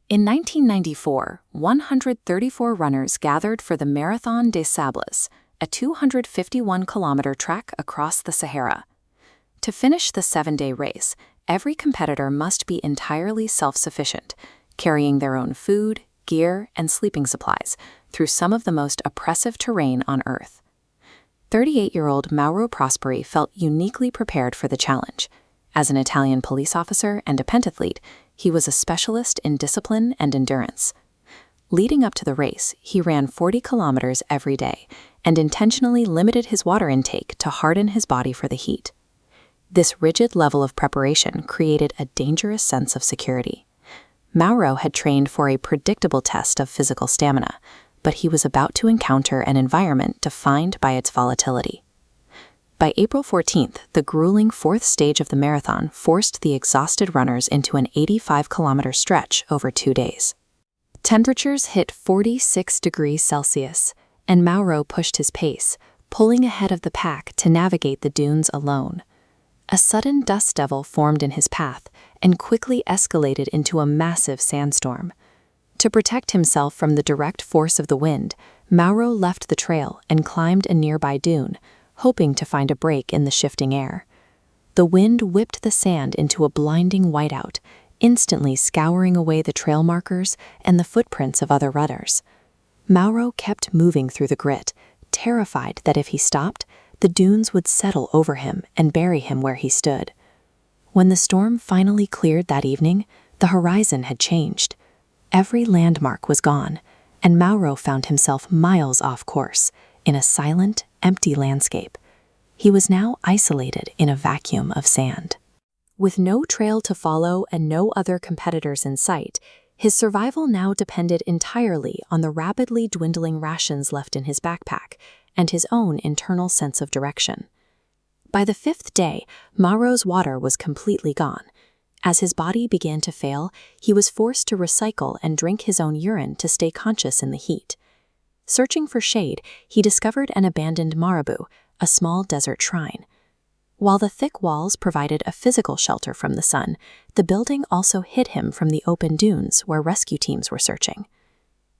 In 1994, 134 runners gathered for the Marathon des Sables, a 251-kilometer trek across the Sahara. To finish the 7-day race, every competitor must be entirely self-sufficient, carrying their own food, gear, and sleeping supplies through some of the most oppressive terrain on Earth. 38-year-old Mauro Prosperi felt uniquely prepared for the challenge. As an Italian police officer and a pentathlete, he was a specialist in discipline and endurance. Leading up to the race, he ran 40 kilometers every day and intentionally limited his water intake to harden his body for the heat. This rigid level of preparation created a dangerous sense of security. Mauro had trained for a predictable test of physical stamina, but he was about to encounter an environment defined by its volatility. By April 14th, the grueling fourth stage of the marathon forced the exhausted runners into an 85-kilometer stretch over 2 days. Temperatures hit 46 degrees Celsius, and Mauro pushed his pace, pulling ahead of the pack to navigate the dunes alone. A sudden dust devil formed in his path and quickly escalated into a massive sandstorm. To protect himself from the direct force of the wind, Mauro left the trail and climbed a nearby dune, hoping to find a break in the shifting air. The wind whipped the sand into a blinding whiteout, instantly scouring away the trail markers and the footprints of other runners. Mauro kept moving through the grit, terrified that if he stopped, the dunes would settle over him and bury him where he stood. When the storm finally cleared that evening, the horizon had changed. Every landmark was gone, and Mauro found himself miles off course, in a silent, empty landscape. He was now isolated in a vacuum of sand. With no trail to follow and no other competitors in sight, his survival now depended entirely on the rapidly dwindling rations left in his backpack and his own internal sense of direction. By the 5th day, Mauro's water was completely gone. As his body began to fail, he was forced to recycle and drink his own urine to stay conscious in the heat. Searching for shade, he discovered an abandoned marabout, a small desert shrine. While the thick walls provided a physical shelter from the sun, the building also hid him from the open dunes where rescue teams were searching.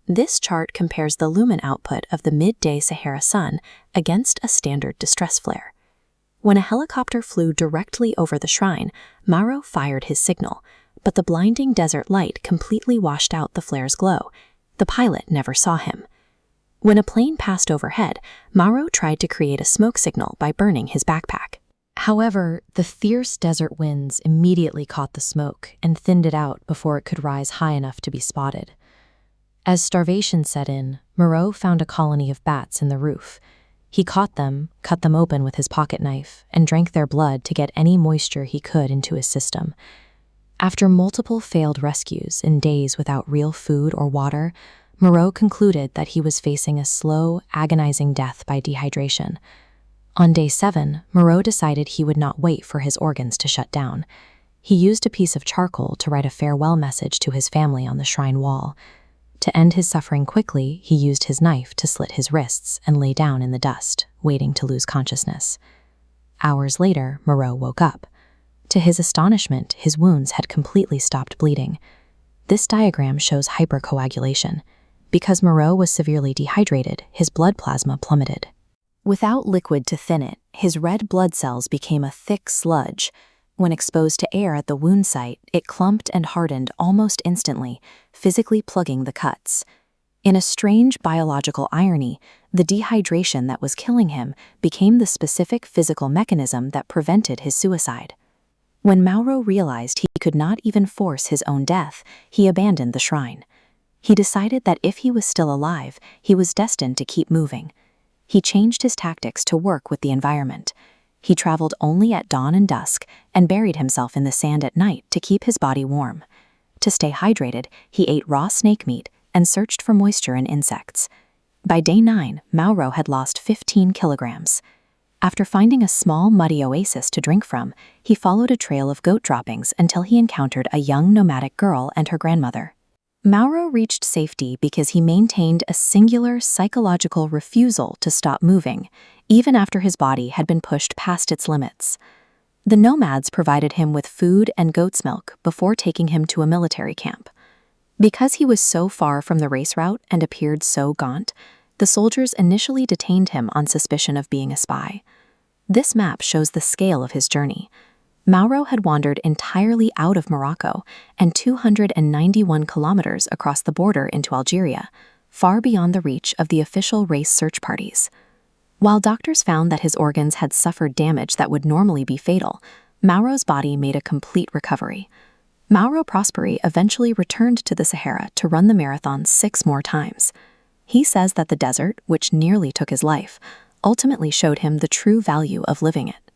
This chart compares the lumen output of the midday Sahara sun against a standard distress flare. When a helicopter flew directly over the shrine, Mauro fired his signal, but the blinding desert light completely washed out the flare's glow. The pilot never saw him. When a plane passed overhead, Mauro tried to create a smoke signal by burning his backpack. However, the fierce desert winds immediately caught the smoke and thinned it out before it could rise high enough to be spotted. As starvation set in, Mauro found a colony of bats in the roof. He caught them, cut them open with his pocket knife, and drank their blood to get any moisture he could into his system. After multiple failed rescues and days without real food or water, Mauro concluded that he was facing a slow, agonizing death by dehydration. On day 7, Mauro decided he would not wait for his organs to shut down. He used a piece of charcoal to write a farewell message to his family on the shrine wall. To end his suffering quickly, he used his knife to slit his wrists and lay down in the dust, waiting to lose consciousness. Hours later, Mauro woke up. To his astonishment, his wounds had completely stopped bleeding. This diagram shows hypercoagulation. Because Mauro was severely dehydrated, his blood plasma plummeted. Without liquid to thin it, his red blood cells became a thick sludge. When exposed to air at the wound site, it clumped and hardened almost instantly, physically plugging the cuts. In a strange biological irony, the dehydration that was killing him became the specific physical mechanism that prevented his suicide. When Mauro realized he could not even force his own death, he abandoned the shrine. He decided that if he was still alive, he was destined to keep moving. He changed his tactics to work with the environment. He traveled only at dawn and dusk and buried himself in the sand at night to keep his body warm. To stay hydrated, he ate raw snake meat and searched for moisture in insects. By day 9, Mauro had lost 15 kilograms. After finding a small, muddy oasis to drink from, he followed a trail of goat droppings until he encountered a young nomadic girl and her grandmother. Mauro reached safety because he maintained a singular psychological refusal to stop moving, even after his body had been pushed past its limits. The nomads provided him with food and goat's milk before taking him to a military camp. Because he was so far from the race route and appeared so gaunt, the soldiers initially detained him on suspicion of being a spy. This map shows the scale of his journey. Mauro had wandered entirely out of Morocco and 291 kilometers across the border into Algeria, far beyond the reach of the official race search parties. While doctors found that his organs had suffered damage that would normally be fatal, Mauro's body made a complete recovery. Mauro Prosperi eventually returned to the Sahara to run the marathon 6 more times. He says that the desert, which nearly took his life, ultimately showed him the true value of living it.